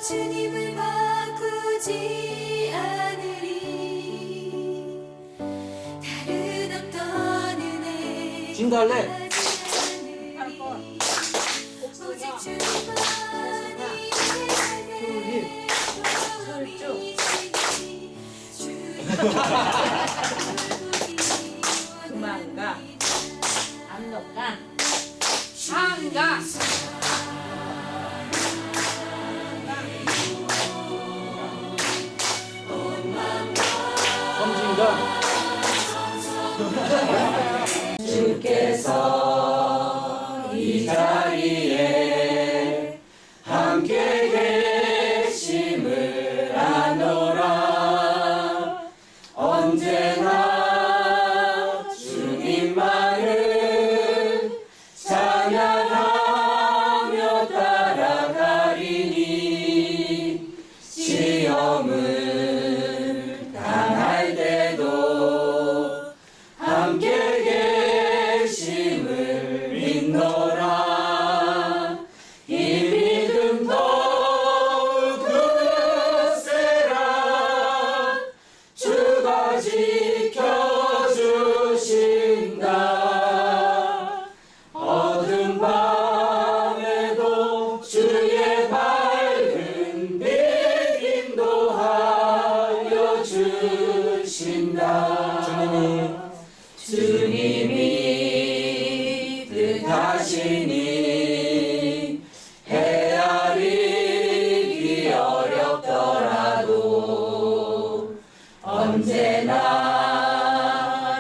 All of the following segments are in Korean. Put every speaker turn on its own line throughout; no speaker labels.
주님을 바꾸지 않으리. 다른 어떤 은혜
진달래.
오직 주님만이 내 삶의 도움이시니
그만가 안 넣까 상가
섬진강.
주께서 이 자리에 함께 계심을 아노라. 언제나 주님만을 찬양하며 따라가리니 시험을 당할 때도 함께 계심을 믿노라. 이 믿음 더욱 굳세라. 주가 지켜주신다. 어두운 밤에도 주의 밝은 빛 인도하여 주신다. 주님이 뜻하시니 헤아리기 어렵더라도 언제나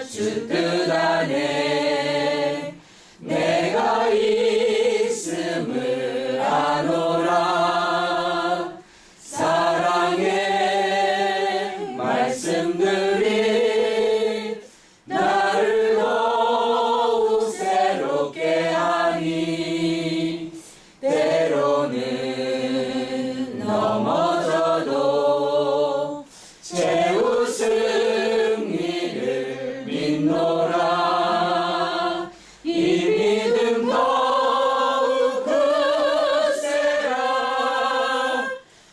주 뜻 안에 내가 있음을 아노라. 사랑의 말씀들이 나를 더욱 새롭게 하니 때로는 넘어져도 최후 승리를 믿노라. 이 믿음 더욱 굳세라.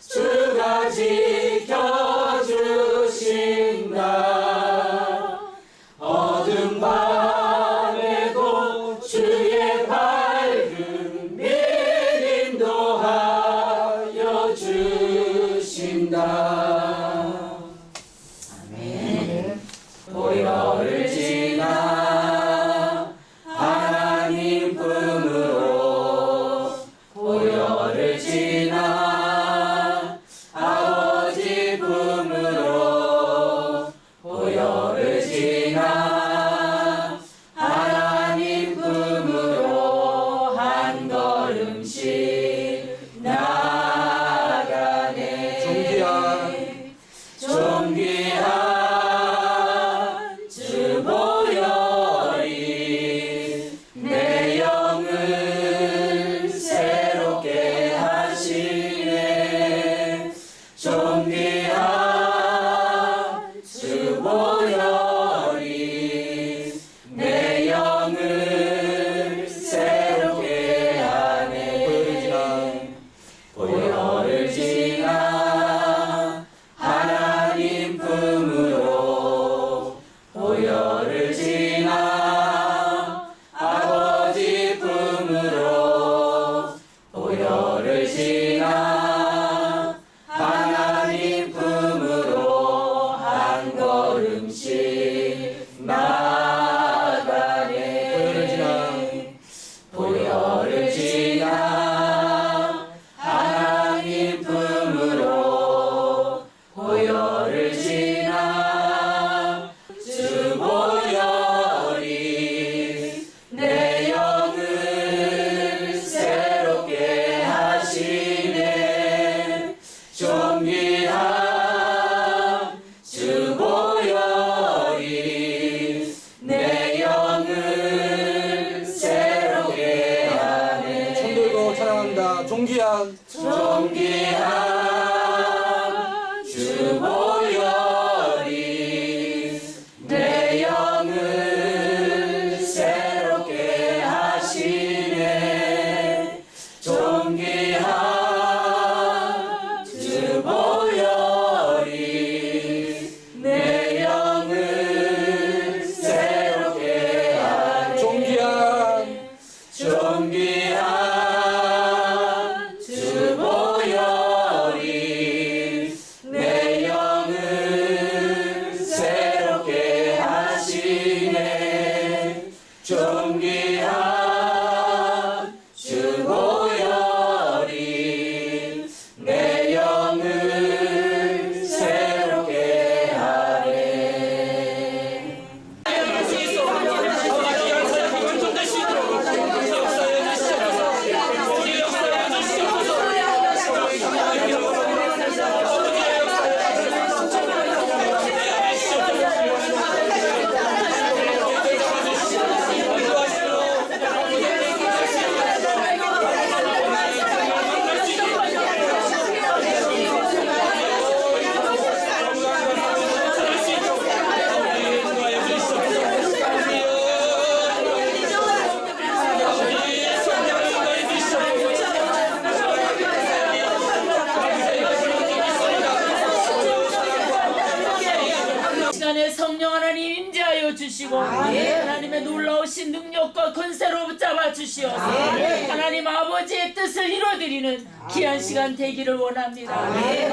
주가 지켜주신다. 어두운 밤에도 주의 밝은 빛 인도하여 주신다. 아멘. 보혈을 지나 하나님 품으로, 보혈을 지나 아버지 품으로, 보혈을 지나 하나님 품으로 한 걸음씩 나아가네. 존귀한 주 보혈이 내 영을 새롭게 하시네. 존귀한 주 보혈이 내 영을 새롭게 하네. 보혈을 지나 하나님 품으로, 보혈을 지나 아버지 품으로, 보혈을 지나 하나님 품으로 한 걸음씩 나아가네. 보혈을 지나 하나님 품으로, 보혈을 지나 주 보혈이 내 영을 새롭게 하시네. 존귀한 주 보혈이 내 영을 새롭게 하네.
손 들고 찬양합니다. 존귀한
주 보혈이 내 영을 새롭게 하시네. 존귀한
주시고 하나님의 놀라우신 능력과 권세로 붙잡아 주시옵소서. 하나님 아버지의 뜻을 이루어드리는 귀한 시간 되기를 원합니다.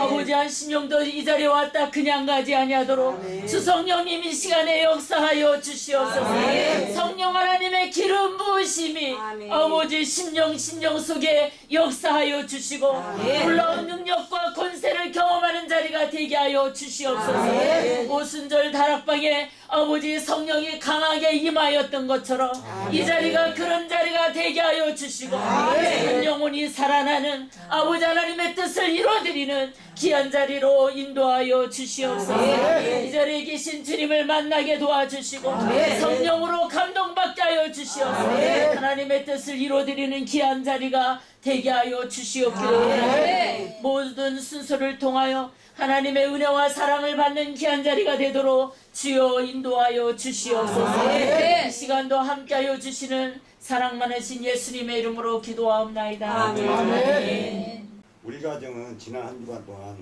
아버지 한 신령도 이 자리에 왔다 그냥 가지 아니하도록 주 성령님 이 시간에 역사하여 주시옵소서. 성령 하나님의 기름 부으심이 아버지 심령 속에 역사하여 주시고 놀라운 능력과 권세를 경험하는 자리가 되게 하여 주시옵소서. 오순절 다락방에 아버지 성령이 강하게 임하였던 것처럼 이 자리가 그런 자리가 되게 하여 주시고 한 영혼이 살아나는 아버지 하나님의 뜻을 이루어드리는 귀한 자리로 인도하여 주시옵소서. 이 자리에 계신 주님을 만나게 도와주시고 성령으로 감동받게 하여 주시옵소서. 하나님의 뜻을 이루어드리는 귀한 자리가 되게 하여 주시옵기를 모든 순서를 통하여 하나님의 은혜와 사랑을 받는 귀한 자리가 되도록 주여 인도하여 주시옵소서. 이 시간도 함께하여 주시는 사랑 많으신 예수님의 이름으로 기도하옵나이다. 아멘.
우리 가정은 지난 한 주간 동안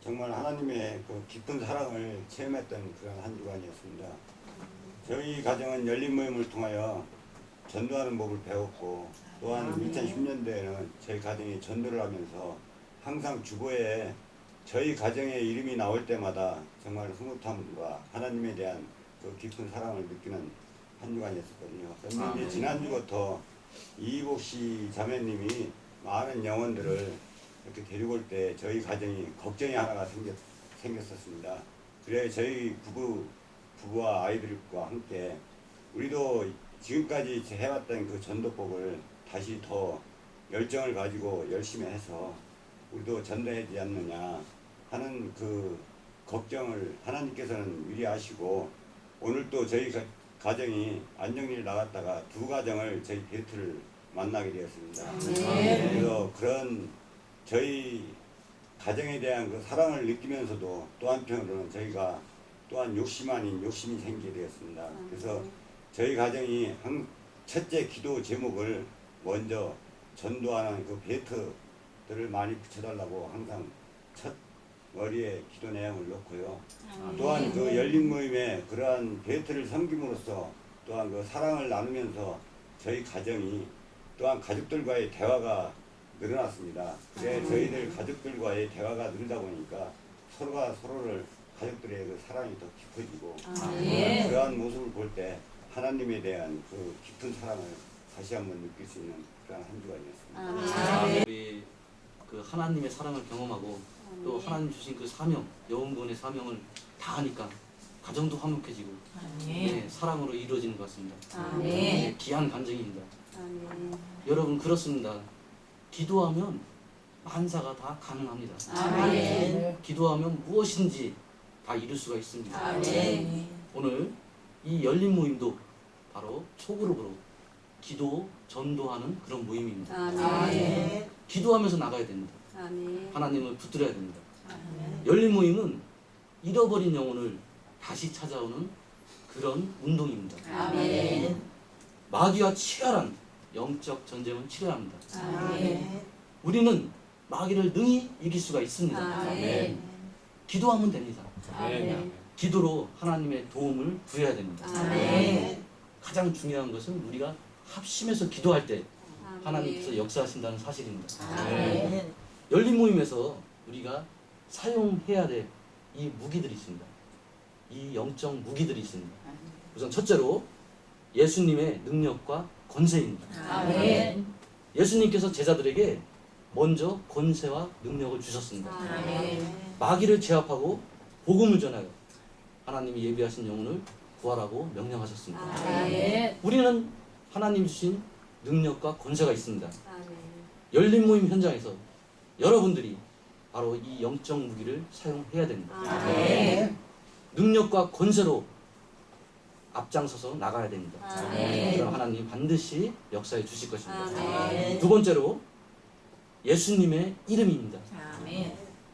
정말 하나님의 그 깊은 사랑을 체험했던 그런 한 주간이었습니다. 저희 가정은 열린 모임을 통하여 전도하는 법을 배웠고 또한 2010년대에는 저희 가정이 전도를 하면서 항상 주보에 저희 가정의 이름이 나올 때마다 정말 흐뭇함과 하나님에 대한 그 깊은 사랑을 느끼는 한 주간이었거든요. 그런데 이제 지난주부터 이희복 씨 자매님이 많은 영혼들을 이렇게 데리고 올 때 저희 가정이 걱정이 하나가 생겼었습니다. 그래 저희 부부와 아이들과 함께 우리도 지금까지 해왔던 그 전도법을 다시 더 열정을 가지고 열심히 해서 우리도 전도해야 되지 않느냐 하는 그 걱정을 하나님께서는 미리 아시고 오늘 또 저희 가정이 안정리를 나갔다가 두 가정을 저희 베트를 만나게 되었습니다. 그래서 그런 저희 가정에 대한 그 사랑을 느끼면서도 또 한편으로는 저희가 또한 욕심 아닌 욕심이 생기게 되었습니다. 그래서 저희 가정이 첫째 기도 제목을 먼저 전도하는 그 베트들을 많이 붙여달라고 항상 첫 머리에 기도 내용을 넣고요. 또한 그 열린 모임에 그러한 베트를 섬김으로써 또한 그 사랑을 나누면서 저희 가정이 또한 가족들과의 대화가 늘어났습니다. 그래 저희들 가족들과의 대화가 늘다 보니까 서로가 서로를 가족들의 그 사랑이 더 깊어지고 그러한 모습을 볼 때 하나님에 대한 그 깊은 사랑을 다시 한번 느낄 수 있는 그런 한 주간이었습니다.
우리 그 하나님의 사랑을 경험하고 또 하나님 주신 그 사명, 영혼구원의 사명을 다 하니까 가정도 화목해지고 네, 사랑으로 이루어지는 것 같습니다. 네, 귀한 간증입니다. 여러분 그렇습니다. 기도하면 만사가 다 가능합니다. 기도하면 무엇인지 다 이룰 수가 있습니다. 오늘 이 열린 모임도 바로 소그룹으로 기도, 전도하는 그런 모임입니다. 기도하면서 나가야 됩니다. 하나님을 붙들어야 됩니다. 열린 모임은 잃어버린 영혼을 다시 찾아오는 그런 운동입니다. 마귀와 치열한 영적 전쟁은 치열합니다. 우리는 마귀를 능히 이길 수가 있습니다. 기도하면 됩니다. 기도로 하나님의 도움을 구해야 됩니다. 가장 중요한 것은 우리가 합심해서 기도할 때 하나님께서 역사하신다는 사실입니다. 열린 모임에서 우리가 사용해야 될 이 무기들이 있습니다. 이 영적 무기들이 있습니다. 우선 첫째로 예수님의 능력과 권세입니다. 예수님께서 제자들에게 먼저 권세와 능력을 주셨습니다. 마귀를 제압하고 복음을 전하여 하나님이 예비하신 영혼을 구하라고 명령하셨습니다. 우리는 하나님 주신 능력과 권세가 있습니다. 열린 모임 현장에서 여러분들이 바로 이 영적 무기를 사용해야 됩니다. 능력과 권세로 앞장서서 나가야 됩니다. 그럼 하나님 반드시 역사해 주실 것입니다. 두 번째로 예수님의 이름입니다.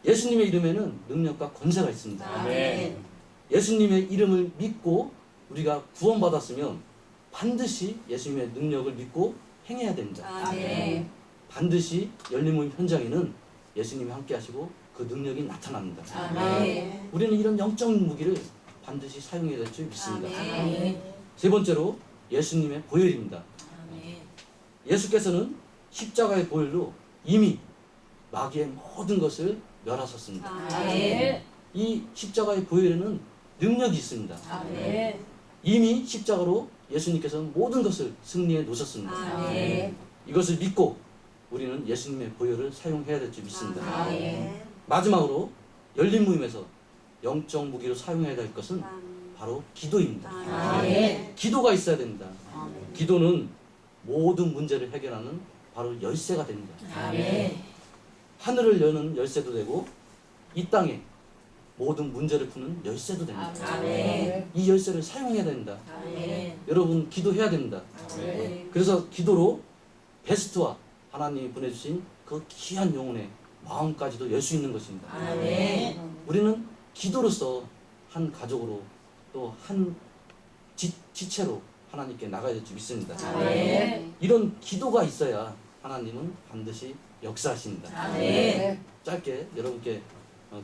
예수님의 이름에는 능력과 권세가 있습니다. 예수님의 이름을 믿고 우리가 구원받았으면 반드시 예수님의 능력을 믿고 행해야 됩니다. 반드시 열린 모임 현장에는 예수님이 함께 하시고 그 능력이 나타납니다. 우리는 이런 영적 무기를 반드시 사용해야 될 줄 믿습니다.
아멘.
세 번째로 예수님의 보혈입니다. 예수께서는 십자가의 보혈로 이미 마귀의 모든 것을 멸하셨습니다.
아멘.
이 십자가의 보혈에는 능력이 있습니다.
아멘.
이미 십자가로 예수님께서는 모든 것을 승리해 놓으셨습니다.
아멘.
이것을 믿고 우리는 예수님의 보혈을 사용해야 될 줄 믿습니다.
아멘.
마지막으로 열린 모임에서 영적 무기로 사용해야 될 것은 바로 기도입니다.
아멘.
기도가 있어야 됩니다. 기도는 모든 문제를 해결하는 바로 열쇠가 됩니다.
아멘.
하늘을 여는 열쇠도 되고 이 땅에 모든 문제를 푸는 열쇠도 됩니다.
아멘.
이 열쇠를 사용해야 됩니다.
아멘.
여러분 기도해야 됩니다.
아멘.
그래서 기도로 베스트와 하나님이 보내주신 그 귀한 영혼의 마음까지도 열 수 있는 것입니다.
아멘.
우리는 기도로서 한 가족으로 또 한 지체로 하나님께 나가야 될 줄 믿습니다.
아멘.
이런 기도가 있어야 하나님은 반드시 역사하십니다.
아멘.
짧게 여러분께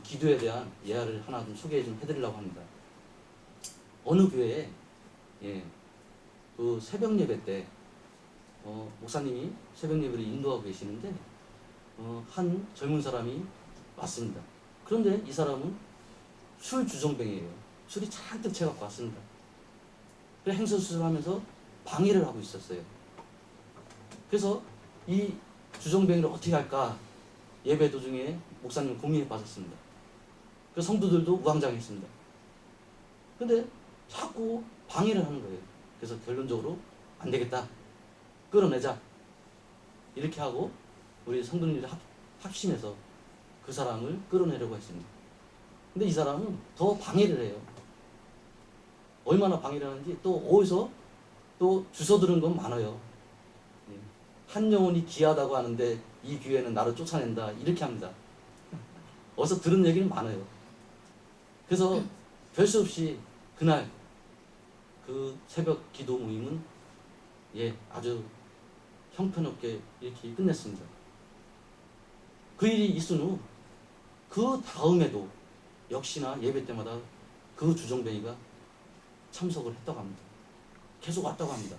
기도에 대한 예화를 하나 좀 소개 좀 해드리려고 합니다. 어느 교회에 그 새벽 예배 때 목사님이 새벽 예배를 인도하고 계시는데 한 젊은 사람이 왔습니다. 그런데 이 사람은 술 주정뱅이에요. 술이 잔뜩 채갖고 왔습니다. 그래서 행선수술하면서 방해를 하고 있었어요. 그래서 이 주정뱅이를 어떻게 할까 예배 도중에 목사님 고민에 빠졌습니다. 그 성도들도 우왕좌왕했습니다. 근데 자꾸 방해를 하는 거예요. 그래서 결론적으로 안 되겠다. 끌어내자. 이렇게 하고 우리 성도님들이 합심해서 그 사람을 끌어내려고 했습니다. 근데 이 사람은 더 방해를 해요. 얼마나 방해를 하는지 또 어디서 또 주워 들은 건 많아요. 한 영혼이 귀하다고 하는데 이 교회는 나를 쫓아낸다 이렇게 합니다. 어디서 들은 얘기는 많아요. 그래서 별 수 없이 그날 그 새벽 기도 모임은 아주 형편없게 이렇게 끝냈습니다. 그 일이 있은 후 그 다음에도 역시나 예배 때마다 그 주정뱅이가 참석을 했다고 합니다. 계속 왔다고 합니다.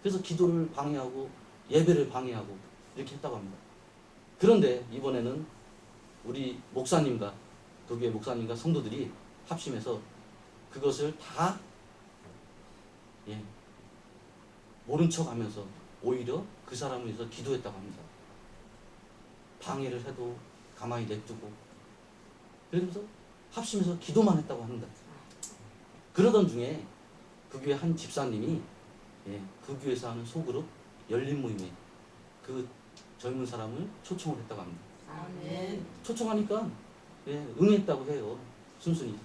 그래서 기도를 방해하고 예배를 방해하고 이렇게 했다고 합니다. 그런데 이번에는 우리 목사님과 그 교회 목사님과 성도들이 합심해서 그것을 다 모른 척하면서 오히려 그 사람을 위해서 기도했다고 합니다. 방해를 해도 가만히 냅두고 그러면서 합심해서 기도만 했다고 합니다. 그러던 중에 그 교회 한 집사님이 그 교회에서 하는 소그룹 열린 모임에 그 젊은 사람을 초청을 했다고 합니다.
아멘.
초청하니까 응했다고 해요. 순순히.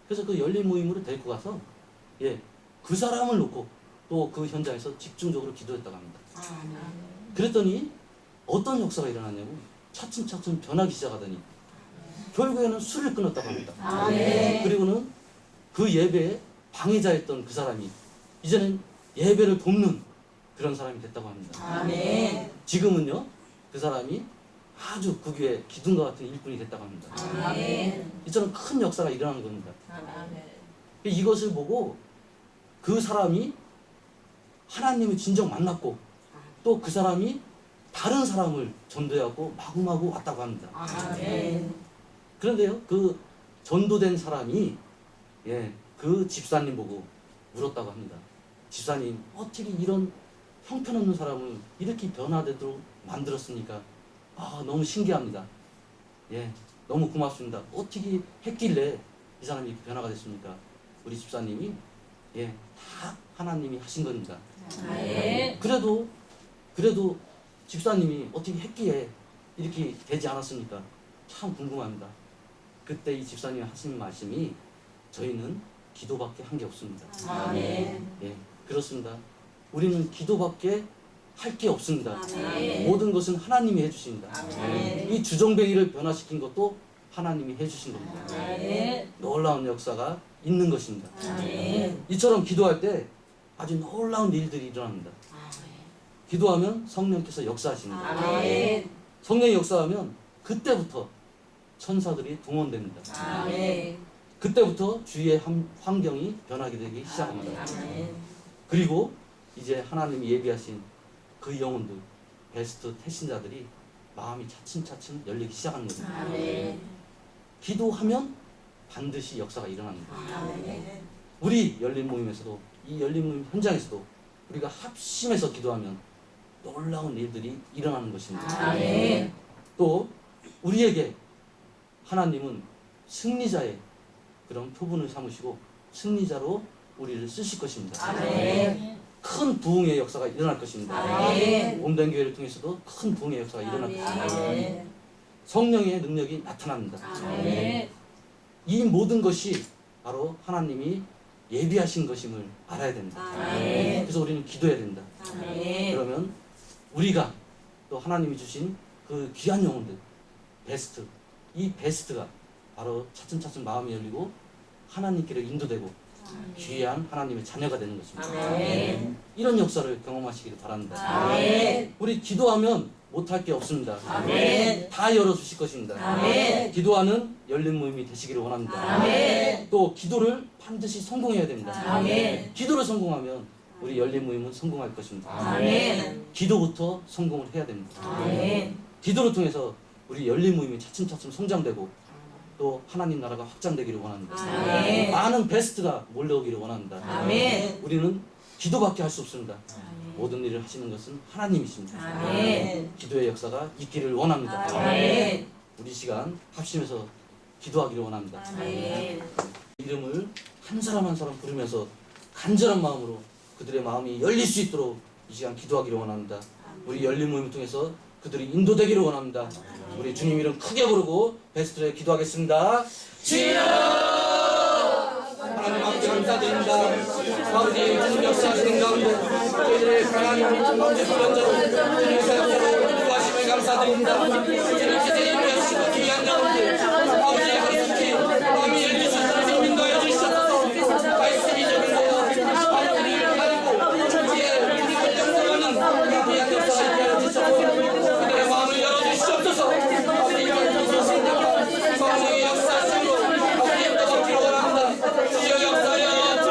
그래서 그 열린 모임으로 데리고 가서 그 사람을 놓고 또 그 현장에서 집중적으로 기도했다고 합니다.
아멘.
그랬더니 어떤 역사가 일어났냐고 차츰차츰 변하기 시작하더니 결국에는 술을 끊었다고 합니다.
아멘.
그리고는 그 예배에 방해자였던 그 사람이 이제는 예배를 돕는 그런 사람이 됐다고 합니다.
아멘.
지금은요 그 사람이 아주 그 교회 기둥과 같은 일꾼이 됐다고 합니다.
아멘.
이처럼 큰 역사가 일어나는 겁니다.
아멘.
이것을 보고 그 사람이 하나님을 진정 만났고 또 그 사람이 다른 사람을 전도해갖고 마구마구 왔다고 합니다.
아멘.
그런데요 그 전도된 사람이 그 집사님 보고 물었다고 합니다. 집사님 어떻게 이런 형편없는 사람을 이렇게 변화되도록 만들었습니까? 너무 신기합니다. 너무 고맙습니다. 어떻게 했길래 이 사람이 이렇게 변화가 됐습니까? 우리 집사님이 다 하나님이 하신 겁니다.
아멘.
그래도 집사님이 어떻게 했기에 이렇게 되지 않았습니까? 참 궁금합니다. 그때 이 집사님이 하신 말씀이 저희는 기도밖에 한 게 없습니다.
아멘.
그렇습니다. 우리는 기도밖에 할 게 없습니다.
아멘.
모든 것은 하나님이 해주십니다.
아멘.
이 주정뱅이를 변화시킨 것도 하나님이 해주신 겁니다.
아멘.
놀라운 역사가 있는 것입니다.
아멘.
이처럼 기도할 때 아주 놀라운 일들이 일어납니다. 기도하면 성령께서 역사하십니다.
아멘.
성령이 역사하면 그때부터 천사들이 동원됩니다.
아멘.
그때부터 주위의 환경이 변하게 되기 시작합니다. 그리고 이제 하나님이 예비하신 그 영혼들, 베스트 태신자들이 마음이 차츰차츰 열리기 시작하는 거죠. 기도하면 반드시 역사가 일어납니다. 우리 열린 모임에서도, 이 열린 모임 현장에서도 우리가 합심해서 기도하면 놀라운 일들이 일어나는 것입니다. 또 우리에게 하나님은 승리자의 그런 표본을 삼으시고 승리자로 우리를 쓰실 것입니다. 큰 부흥의 역사가 일어날 것입니다. 몸된 교회를 통해서도 큰 부흥의 역사가 일어날 것입니다. 성령의 능력이 나타납니다. 이 모든 것이 바로 하나님이 예비하신 것임을 알아야 됩니다. 그래서 우리는 기도해야 된다. 그러면 우리가 또 하나님이 주신 그 귀한 영혼들, 베스트, 이 베스트가 바로 차츰차츰 마음이 열리고 하나님께로 인도되고 귀한 하나님의 자녀가 되는 것입니다. 이런 역사를 경험하시기를 바랍니다. 우리 기도하면 못할 게 없습니다. 다 열어주실 것입니다. 기도하는 열린 모임이 되시기를 원합니다. 또 기도를 반드시 성공해야 됩니다. 기도를 성공하면 우리 열린 모임은 성공할 것입니다. 기도부터 성공을 해야 됩니다. 기도를 통해서 우리 열린 모임이 차츰차츰 성장되고 또 하나님 나라가 확장되기를 원합니다. 많은 베스트가 몰려오기를 원합니다. 우리는 기도밖에 할 수 없습니다. 모든 일을 하시는 것은 하나님이십니다. 기도의 역사가 있기를 원합니다. 우리 시간 합심해서 기도하기를 원합니다. 이름을 한 사람 한 사람 부르면서 간절한 마음으로 그들의 마음이 열릴 수 있도록 이 시간 기도하기를 원합니다. 우리 열린 모임을 통해서 그들이 인도되기를 원합니다. 우리 주님 이름 크게 부르고 베스트에 기도하겠습니다. 주여! 하나님 아버지 감사드립니다. 아버지 주님 역사하시는 가운데 저희들의 강한 범죄 불변자로 주님의 사역자로 인도하심을 감사드립니다. 주님께서 예비하시고 귀한 자원들 아버지의 하루속히 마음이 열릴 수 있도록 인도하여 주시옵소서. 말씀이 적용되어 아버지를 가리고 주의 결정하는 귀한 역사가 있게 하여 주시옵소서. 그들의 마음을 열어주시옵소서. 성령의 역사심으로 아버지의 떠받기를 원합니다. 주여 역사여 주시옵소서.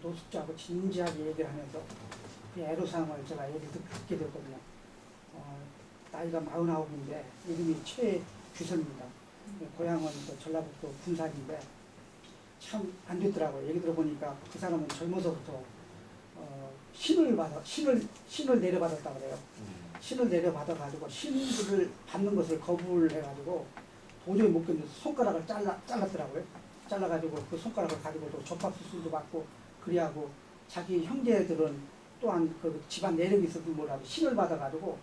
노숙자하고 진지하게 얘기를 하면서 애로사항을 제가 얘기 듣게 됐거든요. 나이가 49인데 이름이 최규선입니다. 고향은 전라북도 군산인데 참 안 됐더라고요. 얘기 들어보니까 그 사람은 젊어서부터 신을 내려받았다고 그래요. 신을 내려받아가지고 신들을 받는 것을 거부를 해가지고 도저히 못 견뎌서 손가락을 잘랐더라고요. 잘라가지고 그 손가락을 가지고 또 접합수술도 받고 그리하고 자기 형제들은 또한 그 집안 내력이 있어도 몰라도 신을 받아가지고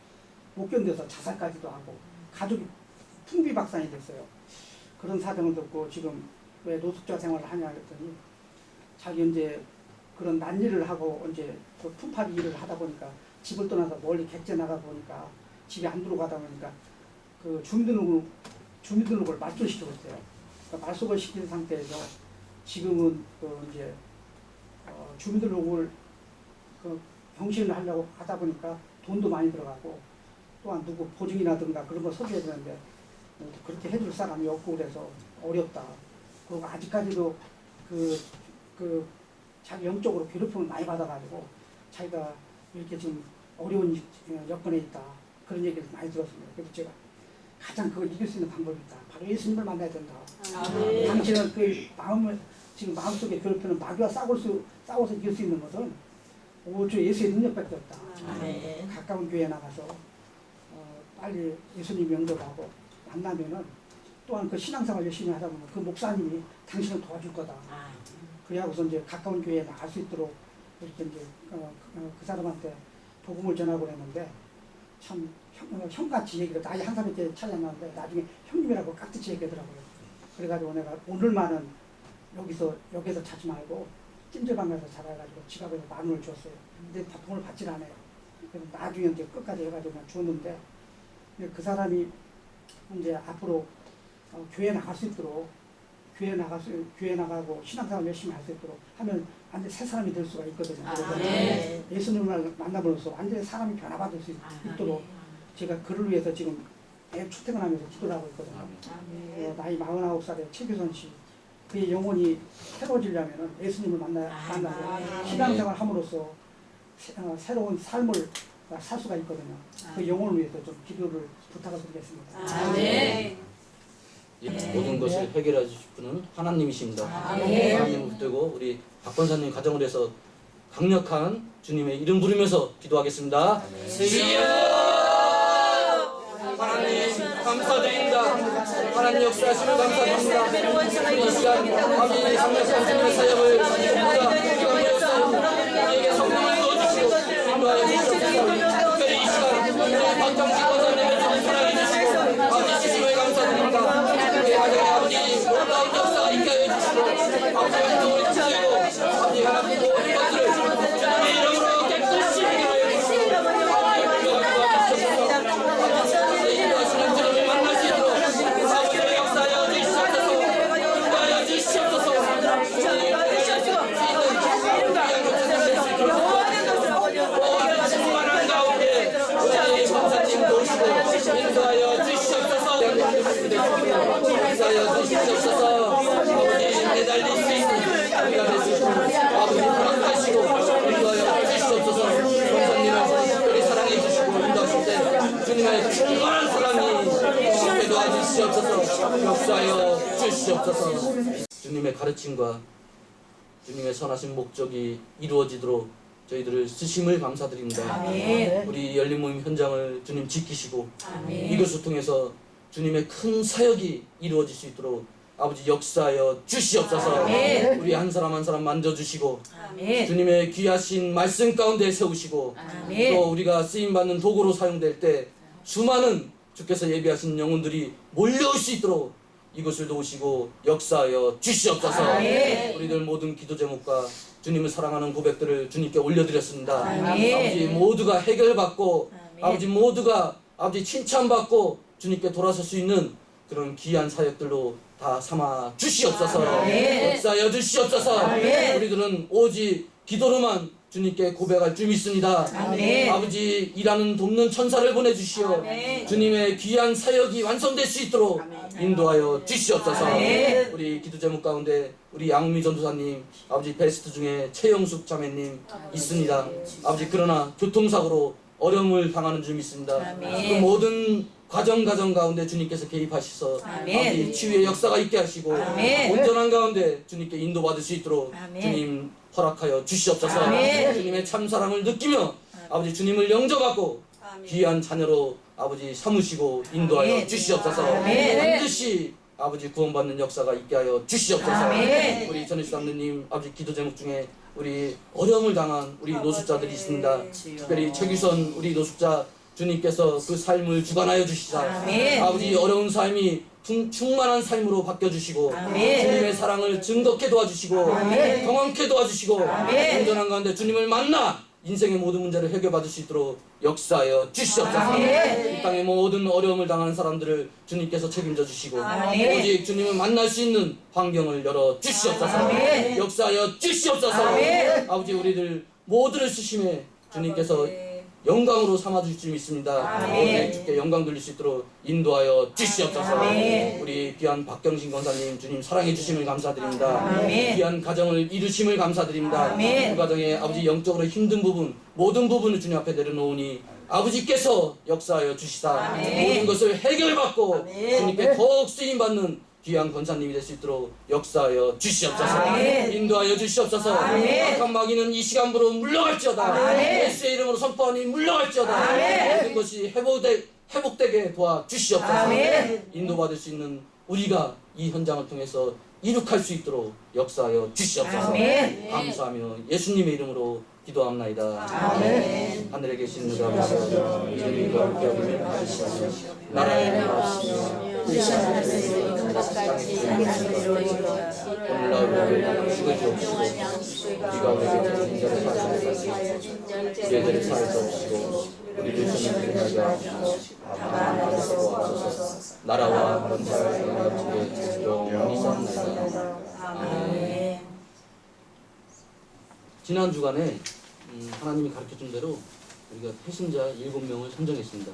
못 견뎌서 자살까지도 하고 가족이 풍비박산이 됐어요. 그런 사정을 듣고 지금 왜 노숙자 생활을 하냐 했더니 자기 이제 그런 난일을 하고 이제 그 품팔이 일을 하다 보니까 집을 떠나서 멀리 객재 나가 보니까 집에 안 들어가다 보니까 그 주민등록을 말소시키고 있어요. 그러니까 말소를 시킨 상태에서 지금은 그 이제 주민등록을 그 병신을 하려고 하다 보니까 돈도 많이 들어가고 또한 누구 보증이라든가 그런 거 서줘야 되는데 그렇게 해줄 사람이 없고 그래서 어렵다. 그리고 아직까지도 자기 영적으로 괴롭힘을 많이 받아가지고 자기가 이렇게 지금 어려운 여건에 있다. 그런 얘기를 많이 들었습니다. 그래서 제가 가장 그걸 이길 수 있는 방법이 있다. 바로 예수님을 만나야 된다. 당신은 그 마음을 지금 마음속에 괴롭히는 마귀와 싸워서 이길 수 있는 것은 오직 예수의 능력밖에 없다. 가까운 교회에 나가서 빨리 예수님 영접하고 만나면은 또한 그 신앙생활 열심히 하다 보면 그 목사님이 당신을 도와줄 거다. 그래하고서 이제 가까운 교회에 나갈 수 있도록 이렇게 이제 그 사람한테 복음을 전하고 그랬는데 참 형같이 얘기를 나이 한 살이 때 차이 안 나는데 나중에 형님이라고 깍듯이 얘기하더라고요. 그래가지고 내가 오늘만은 여기서 자지 말고 찜질방 가서 자라가지고 지갑에 10,000원을 줬어요. 근데 돈을 받질 않아요. 그래서 나중에 이제 끝까지 해가지고 그냥 줬는데 그 사람이 이제 앞으로 교회 나갈 수 있도록 교회 나가고 신앙생활 열심히 할 수 있도록 하면 완전 새 사람이 될 수가 있거든요. 그래서 예수님을 만나면서 완전히 사람이 변화받을 수 있도록 제가 그를 위해서 지금 매일 출퇴근하면서 기도를 하고 있거든요. 나이 49살의 최규선 씨, 그의 영혼이 새로워지려면 예수님을 만나고 신앙생활 함으로써 새로운 삶을 살 수가 있거든요. 그 영혼을 위해서 좀 기도를 부탁을 드리겠습니다.
모든 것을 해결해 주실 분은 하나님이십니다. 하나님을 붙들고 우리 박 권사님 가정을 해서 강력한 주님의 이름 부르면서 기도하겠습니다. 주여! 하나님 감사드립니다. 하나님 역사하심을 감사드립니다. 이 시간 아버지 강력한 주님의 사역을 우리에게 성령을 부어주시고 인도하여 주시옵소서. 특별히 이 시간 박정식 권사님을 좀 사랑해 주시고 아버지 주님을 감사드립니다. 우리 가정에 아버지 놀라운 역사가 있게 하여 주시고 아버지 활동을 주시고 아버지 하나님 모든 것들을 주님의 이름으로 깨끗이 해결하여 주시고 아버지 인도하시는 주님을 만날 수 있도록 아버지의 역사하여 주시옵소서. 인도하여 주시옵소서. 모든 충만한 가운데 우리 권사님 도우시고 인도하여 주시옵소서. 인도하여 주시옵소서. 아버지 내달릴 수 있는 우리가 될 수 있도록 아버지 허락하시고 인도하여 주시옵소서. 권사님을 특별히 사랑해 주시고 인도하실 때 주님의 충만한 사랑이 주님께 도와주시옵소서. 역사하여 주시옵소서. 주님의 가르침과 주님의 선하신 목적이 이루어지도록 저희들을 쓰심을 감사드립니다. 우리 열린 모임 현장을 주님 지키시고 이것을 통해서 주님의 큰 사역이 이루어질 수 있도록 아버지 역사하여 주시옵소서. 우리 한 사람 한 사람 만져주시고 주님의 귀하신 말씀 가운데 세우시고 또 우리가 쓰임받는 도구로 사용될 때 수많은 주께서 예비하신 영혼들이 몰려올 수 있도록 이것을 도우시고 역사하여 주시옵소서. 우리들 모든 기도 제목과 주님을 사랑하는 고백들을 주님께 올려드렸습니다. 아버지 모두가 해결받고 아버지 모두가 아버지 칭찬받고 주님께 돌아설 수 있는 그런 귀한 사역들로 다 삼아 주시옵소서. 역사하여 주시옵소서. 우리들은 오직 기도로만 주님께 고백할 줄 믿습니다. 아버지 일하는 돕는 천사를 보내주시오. 주님의 귀한 사역이 완성될 수 있도록 인도하여 주시옵소서. 우리 기도 제목 가운데 우리 양미 전도사님 아버지 베스트 중에 최영숙 자매님 있습니다. 아버지 그러나 교통사고로 어려움을 당하는 줄 믿습니다. 그 모든 가정 가운데 주님께서 개입하셔서 아버지 치유의 역사가 있게 하시고 온전한 가운데 주님께 인도받을 수 있도록 주님 허락하여 주시옵소서. 주님의 참사랑을 느끼며 아버지 주님을 영접하고 귀한 자녀로 아버지 삼으시고 인도하여 주시옵소서. 반드시 아버지 구원받는 역사가 있게 하여 주시옵소서. 우리 전혜수 장로님 아버지 기도 제목 중에 우리 어려움을 당한 우리 노숙자들이 있습니다. 특별히 최규선 우리 노숙자 주님께서 그 삶을 주관하여 주시자 아버지 어려운 삶이 충만한 삶으로 바뀌어주시고 주님의 사랑을 증거케 도와주시고 경험케 도와주시고 온전한 가운데 주님을 만나 인생의 모든 문제를 해결받을 수 있도록 역사하여 주시옵소서. 이 땅의 모든 어려움을 당하는 사람들을 주님께서 책임져 주시고 오직 주님을 만날 수 있는 환경을 열어 주시옵소서. 역사하여 주시옵소서. 아버지 우리들 모두를 쓰심에 주님께서
영광으로 삼아주실 줄 믿습니다. 오늘 주께 영광 돌릴 수 있도록 인도하여 주시옵소서. 우리 귀한 박경신 권사님 주님 사랑해 주심을 감사드립니다. 귀한 가정을 이루심을 감사드립니다. 그 가정에 아버지 영적으로 힘든 부분 모든 부분을 주님 앞에 내려놓으니 아버지께서 역사하여 주시사 모든 것을 해결받고 주님께 더욱 쓰임받는 귀한 권사님이 될 수 있도록 역사하여 주시옵소서. 인도하여 주시옵소서. 악한 마귀는 이 시간부로 물러갈지어다. 예수의 이름으로 선포하니 물러갈지어다. 모든 것이 회복되게 도와 주시옵소서. 인도받을 수 있는 우리가 이 현장을 통해서 이룩할 수 있도록 역사하여 주시옵소서. 감사하며 예수님의 이름으로 기도합나이다. 하늘에 계신 누가 아버지여 이름이 거룩하게 하시옵소서. 나라의 나라시여 오늘 하루를 죽을 주옵시고 우리가 우리에게 죄진 자를 사하시옵소서. 우리의 사할 수 없으시고 우리를 시험에 들게 하시옵소서. 다만 하옵소서. 나라와 권세와 영광이 영원히 있사옵나이다. 아멘. 지난 주간에 하나님이 가르쳐준 대로 우리가 태신자 7명을 선정했습니다.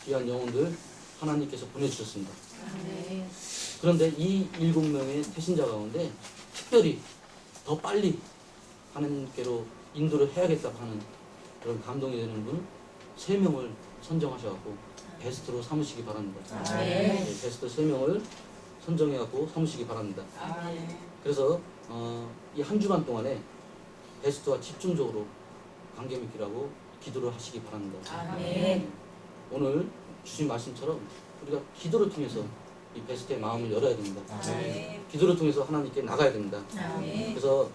귀한 영혼들 하나님께서 보내주셨습니다. 그런데 이 7명의 태신자 가운데 특별히 더 빨리 하나님께로 인도를 해야겠다고 하는 그런 감동이 되는 분 3명을 선정하셔갖고 베스트로 삼으시기 바랍니다. 베스트 3명을 선정해갖고 삼으시기 바랍니다. 그래서 이 한 주간 동안에 베스트와 집중적으로 관계 맺기라고 기도를 하시기 바랍니다. 오늘 주신 말씀처럼 우리가 기도를 통해서 이 베스트의 마음을 열어야 됩니다. 기도를 통해서 하나님께 나가야 됩니다. 그래서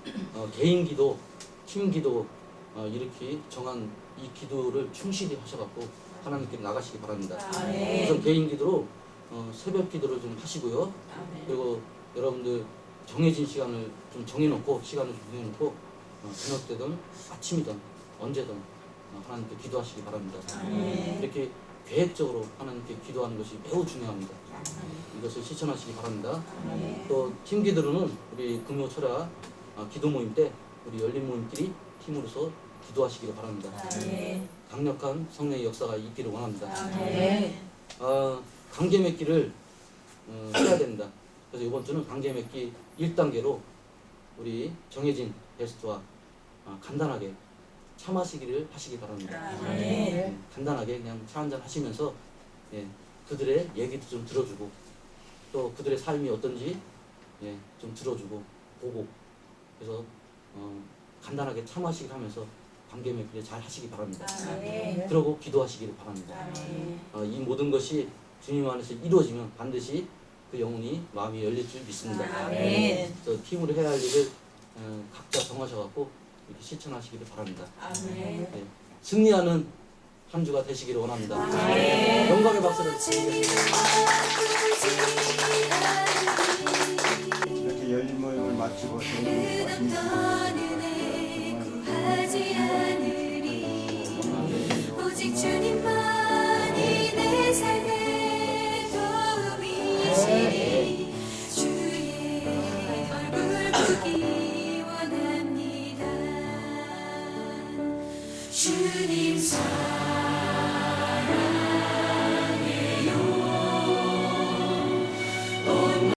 개인 기도, 팀 기도 이렇게 정한 이 기도를 충실히 하셔갖고 하나님께 나가시기 바랍니다. 우선 개인 기도로 새벽 기도를 좀 하시고요. 그리고 여러분들 정해진 시간을 좀 정해놓고 시간을 좀 정해놓고 저녁 때든 아침이든 언제든 하나님께 기도하시기 바랍니다. 이렇게 계획적으로 하나님께 기도하는 것이 매우 중요합니다. 이것을 실천하시기 바랍니다. 또 팀 기도로는 우리 금요 철야 기도 모임 때 우리 열린 모임끼리 팀으로서 기도하시기를 바랍니다. 강력한 성령의 역사가 있기를 원합니다. 관계 맺기를 해야 됩니다. 그래서 이번 주는 관계 맺기 1단계로 우리 정해진 베스트와 간단하게 차 마시기를 하시기 바랍니다. 간단하게 그냥 차 한잔 하시면서 그들의 얘기도 좀 들어주고 또 그들의 삶이 어떤지 좀 들어주고 보고 그래서 간단하게 차 마시기를 하면서 관계 맺기를 잘 하시기 바랍니다. 그러고 기도하시기를 바랍니다. 이 모든 것이 주님 안에서 이루어지면 반드시 그 영혼이 마음이 열릴 줄 믿습니다. 그래서 팀으로 해야 할 일을 각자 정하셔갖고 이렇게 실천하시기를 바랍니다. 승리하는 한 주가 되시기를 원합니다. 영광의 박수를
이렇게 열린 모임을 마치고 정말